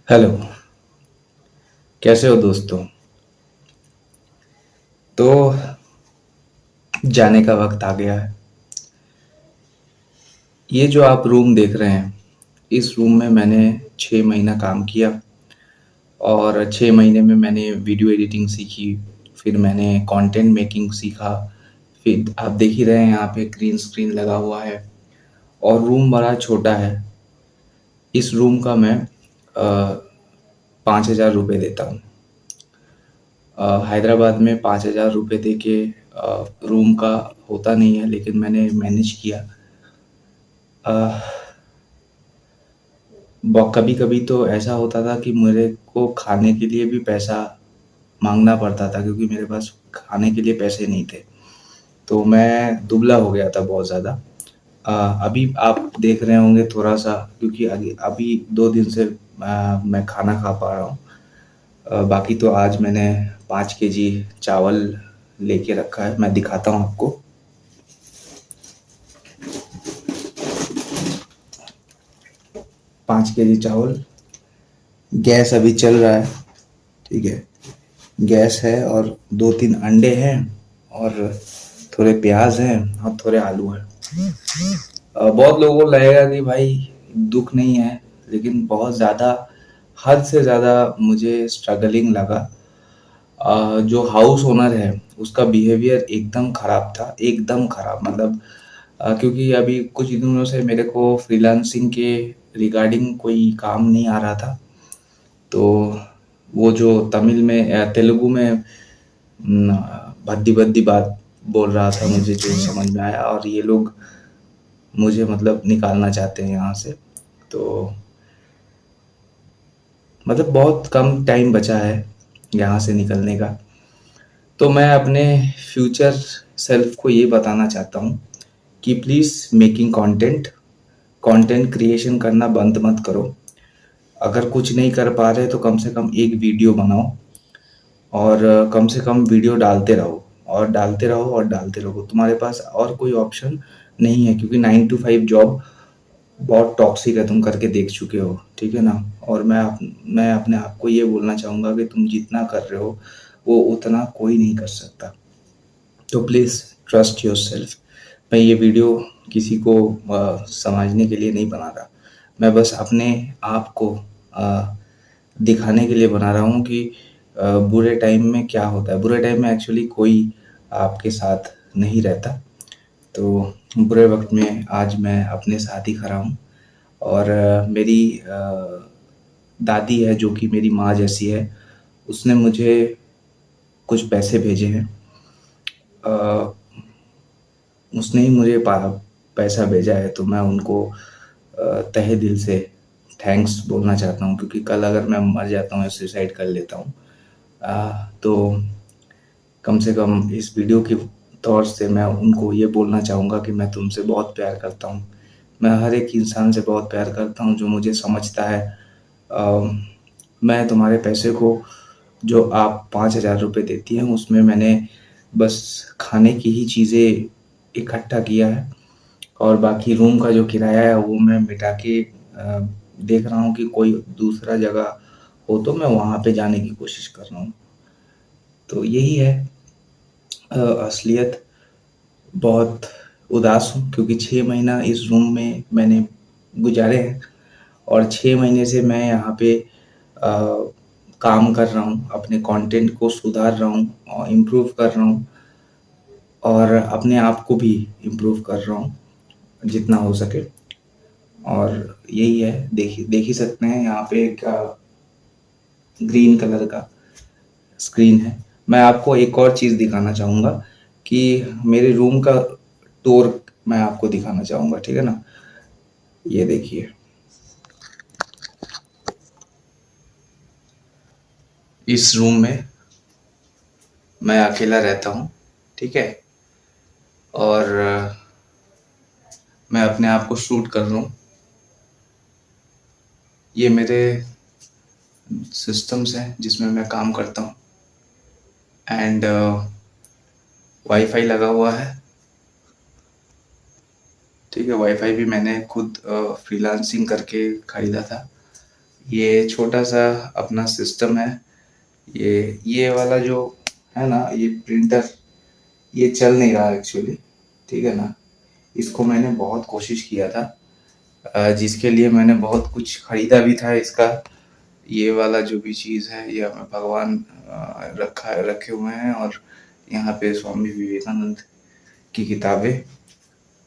Hello. कैसे हो दोस्तों? तो जाने का वक्त आ गया है। ये जो आप रूम देख रहे हैं, इस रूम में मैंने 6 महीना काम किया और 6 महीने में मैंने वीडियो एडिटिंग सीखी। फिर मैंने कंटेंट मेकिंग सीखा। फिर आप देख ही रहे हैं, यहाँ पे ग्रीन स्क्रीन लगा हुआ है और रूम बड़ा छोटा है। इस रूम का मैं 5,000 रुपये देता हूँ। हैदराबाद में 5,000 रुपये दे के रूम का होता नहीं है, लेकिन मैंने मैनेज किया। कभी कभी तो ऐसा होता था कि मेरे को खाने के लिए भी पैसा मांगना पड़ता था, क्योंकि मेरे पास खाने के लिए पैसे नहीं थे। तो मैं दुबला हो गया था बहुत ज़्यादा। अभी आप देख रहे होंगे थोड़ा सा, क्योंकि अभी अभी 2 दिन से मैं खाना खा पा रहा हूँ। बाकी तो आज मैंने 5 केजी चावल लेके रखा है, मैं दिखाता हूँ आपको। 5 केजी चावल। गैस अभी चल रहा है, ठीक है। गैस है और 2-3 अंडे हैं और थोड़े प्याज हैं और थोड़े आलू हैं। बहुत लोगों को लगेगा कि भाई दुख नहीं है, लेकिन बहुत ज़्यादा, हद से ज़्यादा मुझे स्ट्रगलिंग लगा। जो हाउस ओनर है उसका बिहेवियर एकदम ख़राब था, एकदम ख़राब। मतलब क्योंकि अभी कुछ दिनों से मेरे को फ्रीलांसिंग के रिगार्डिंग कोई काम नहीं आ रहा था। तो वो जो तमिल में तेलुगु में भद्दी भद्दी बात बोल रहा था, मुझे जो समझ में आया, और ये लोग मुझे मतलब निकालना चाहते हैं यहाँ से। तो मतलब बहुत कम टाइम बचा है यहाँ से निकलने का। तो मैं अपने फ्यूचर सेल्फ को ये बताना चाहता हूँ कि please making content, content creation करना बंद मत करो। अगर कुछ नहीं कर पा रहे तो कम से कम एक वीडियो बनाओ और कम से कम वीडियो डालते रहो और डालते रहो और डालते रहो। तुम्हारे पास और कोई ऑप्शन नहीं है, क्योंकि 9 to 5 जॉब बहुत टॉक्सिक है, तुम करके देख चुके हो, ठीक है ना। और मैं अपने आप को ये बोलना चाहूँगा कि तुम जितना कर रहे हो वो उतना कोई नहीं कर सकता। तो प्लीज़ ट्रस्ट योर सेल्फ। मैं ये वीडियो किसी को समझने के लिए नहीं बना रहा। मैं बस अपने आप को अ, दिखाने के लिए बना रहा हूँ कि बुरे टाइम में क्या होता है। बुरे टाइम में एक्चुअली कोई आपके साथ नहीं रहता। तो बुरे वक्त में आज मैं अपने साथ ही खड़ा हूँ। और मेरी दादी है, जो कि मेरी माँ जैसी है, उसने मुझे कुछ पैसे भेजे हैं। अ, उसने ही मुझे पैसा भेजा है, तो मैं उनको तहे दिल से थैंक्स बोलना चाहता हूँ, क्योंकि कल अगर मैं मर जाता हूँ या सुसाइड कर लेता हूँ, तो कम से कम इस वीडियो के तौर से मैं उनको ये बोलना चाहूँगा कि मैं तुमसे बहुत प्यार करता हूँ। मैं हर एक इंसान से बहुत प्यार करता हूँ जो मुझे समझता है। अ, मैं तुम्हारे पैसे को, जो आप 5,000 रुपये देती हैं, उसमें मैंने बस खाने की ही चीज़ें इकट्ठा किया है और बाकी रूम का जो किराया है वो मैं मिटा के देख रहा हूँ कि कोई दूसरा जगह हो तो मैं वहाँ पे जाने की कोशिश कर रहा हूँ। तो यही है असलियत। बहुत उदास हूँ क्योंकि 6 महीना इस रूम में मैंने गुजारे हैं और 6 महीने से मैं यहाँ पे काम कर रहा हूँ, अपने कंटेंट को सुधार रहा हूँ और इम्प्रूव कर रहा हूँ और अपने आप को भी इम्प्रूव कर रहा हूँ जितना हो सके। और यही है, देख ही सकते हैं यहाँ पे एक ग्रीन कलर का स्क्रीन है। मैं आपको एक और चीज़ दिखाना चाहूँगा कि मेरे रूम का टूर मैं आपको दिखाना चाहूँगा, ठीक है ना। ये देखिए, इस रूम में मैं अकेला रहता हूँ, ठीक है। और मैं अपने आप को शूट कर रहा हूँ। ये मेरे सिस्टम्स हैं जिसमें मैं काम करता हूँ एंड वाईफाई लगा हुआ है, ठीक है। वाईफाई भी मैंने खुद फ्रीलांसिंग करके खरीदा था। ये छोटा सा अपना सिस्टम है। ये वाला जो है ना, ये प्रिंटर, ये चल नहीं रहा एक्चुअली, ठीक है ना। इसको मैंने बहुत कोशिश किया था, जिसके लिए मैंने बहुत कुछ खरीदा भी था इसका। ये वाला जो भी चीज़ है, ये हमें भगवान रखे हुए हैं, और यहाँ पे स्वामी विवेकानंद की किताबें,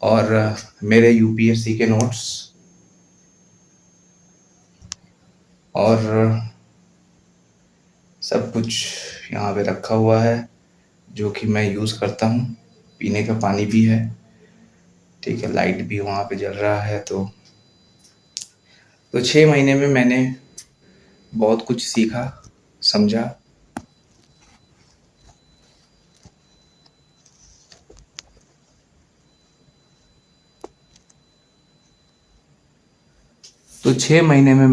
और मेरे यूपीएससी के नोट्स, और सब कुछ यहाँ पे रखा हुआ है, जो कि मैं यूज़ करता हूँ। पीने का पानी भी है, ठीक है। लाइट भी वहाँ पे जल रहा है। तो 6 महीने में मैंने बहुत कुछ सीखा, समझा। तो 6 महीने में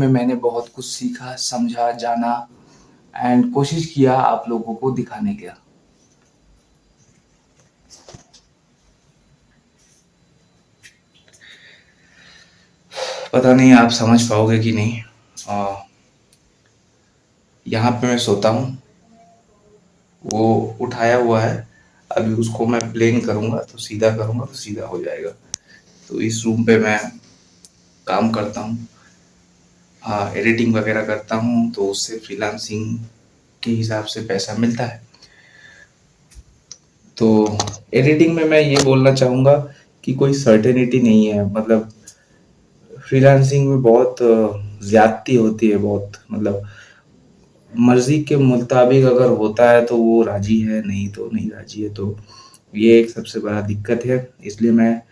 मैंने बहुत कुछ सीखा, समझा, जाना, एंड कोशिश किया आप लोगों को दिखाने का। पता नहीं आप समझ पाओगे कि नहीं। यहाँ पे मैं सोता हूँ, वो उठाया हुआ है। अभी उसको मैं प्लेन करूँगा तो सीधा करूँगा तो सीधा हो जाएगा। तो इस रूम पे मैं काम करता हूँ, हाँ, एडिटिंग वगैरह करता हूँ, तो उससे फ्रीलांसिंग के हिसाब से पैसा मिलता है। तो एडिटिंग में मैं ये बोलना चाहूँगा कि कोई सर्टेनिटी नहीं है। मतलब फ्रीलांसिंग में बहुत ज़्यादती होती है, बहुत, मतलब मर्ज़ी के मुताबिक अगर होता है तो वो राज़ी है, नहीं तो नहीं राज़ी है। तो ये एक सबसे बड़ा दिक्कत है। इसलिए मैं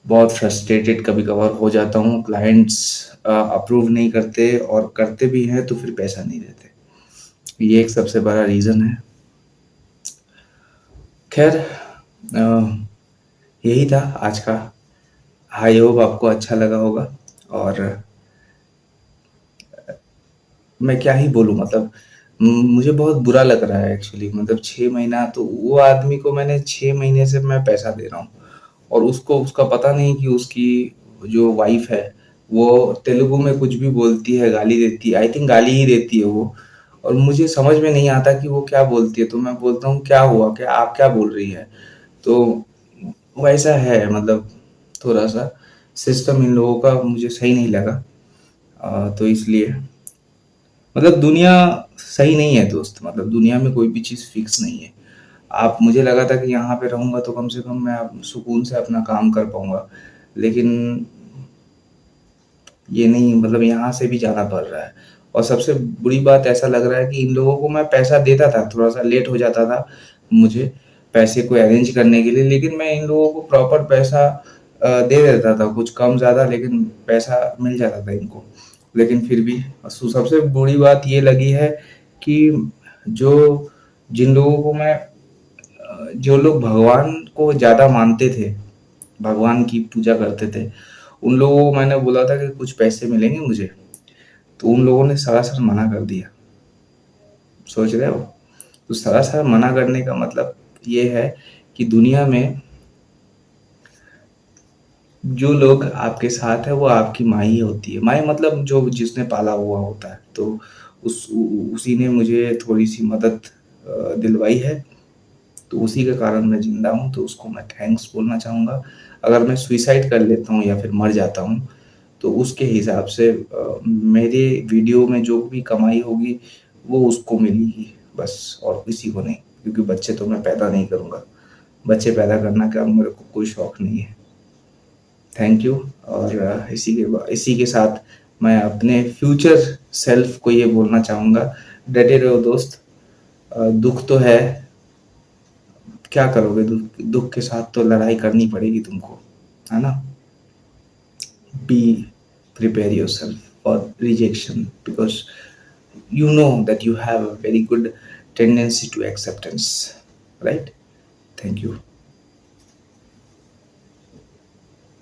बहुत फ्रस्ट्रेटेड कभी-कभार हो जाता हूँ। क्लाइंट्स अप्रूव नहीं करते, और करते भी हैं तो फिर पैसा नहीं देते। ये एक सबसे बड़ा रीज़न है। ख़ैर, यही था आज का। आई होप आपको अच्छा लगा होगा। और मैं क्या ही बोलूँ, मतलब मुझे बहुत बुरा लग रहा है एक्चुअली। मतलब 6 महीना, तो वो आदमी को मैंने 6 महीने से मैं पैसा दे रहा हूँ, और उसको उसका पता नहीं कि उसकी जो वाइफ है वो तेलुगु में कुछ भी बोलती है, गाली देती है। आई थिंक गाली ही देती है वो, और मुझे समझ में नहीं आता कि वो क्या बोलती है। तो मैं बोलता हूँ क्या हुआ, क्या आप क्या बोल रही है। तो वैसा है, मतलब थोड़ा सा सिस्टम इन लोगों का मुझे सही नहीं लगा। तो इसलिए, मतलब दुनिया सही नहीं है दोस्त। मतलब दुनिया में कोई भी चीज़ फिक्स नहीं है। आप, मुझे लगा था कि यहाँ पे रहूँगा तो कम से कम मैं सुकून से अपना काम कर पाऊँगा, लेकिन ये नहीं, मतलब यहाँ से भी जाना पड़ रहा है। और सबसे बुरी बात, ऐसा लग रहा है कि इन लोगों को मैं पैसा देता था, थोड़ा सा लेट हो जाता था मुझे पैसे को अरेंज करने के लिए, लेकिन मैं इन लोगों को प्रॉपर पैसा दे देता था, कुछ कम ज़्यादा, लेकिन पैसा मिल जाता था इनको। लेकिन फिर भी सबसे बुरी बात ये लगी है कि जो जिन लोगों को मैं जो लोग भगवान को ज़्यादा मानते थे, भगवान की पूजा करते थे, उन लोगों को मैंने बोला था कि कुछ पैसे मिलेंगे मुझे, तो उन लोगों ने सरासर मना कर दिया। सोच रहे हो? तो सरासर मना करने का मतलब ये है कि दुनिया में जो लोग आपके साथ है वो आपकी माँ ही होती है। माँ मतलब जो जिसने पाला हुआ होता है। तो उसी ने मुझे थोड़ी सी मदद दिलवाई है। तो उसी के कारण मैं ज़िंदा हूँ, तो उसको मैं थैंक्स बोलना चाहूँगा। अगर मैं सुसाइड कर लेता हूँ या फिर मर जाता हूँ, तो उसके हिसाब से मेरे वीडियो में जो भी कमाई होगी वो उसको मिलेगी बस, और किसी को नहीं। क्योंकि बच्चे तो मैं पैदा नहीं करूँगा। बच्चे पैदा करना का मेरे को कोई शौक नहीं है। Thank you. और इसी के साथ मैं अपने फ्यूचर सेल्फ को ये बोलना चाहूँगा, डटे रहो दोस्त। दुख तो है, क्या करोगे, दुख दुख के साथ तो लड़ाई करनी पड़ेगी तुमको, है ना। Be prepare yourself for rejection, because you know that you have a very good tendency to acceptance, right? Thank you.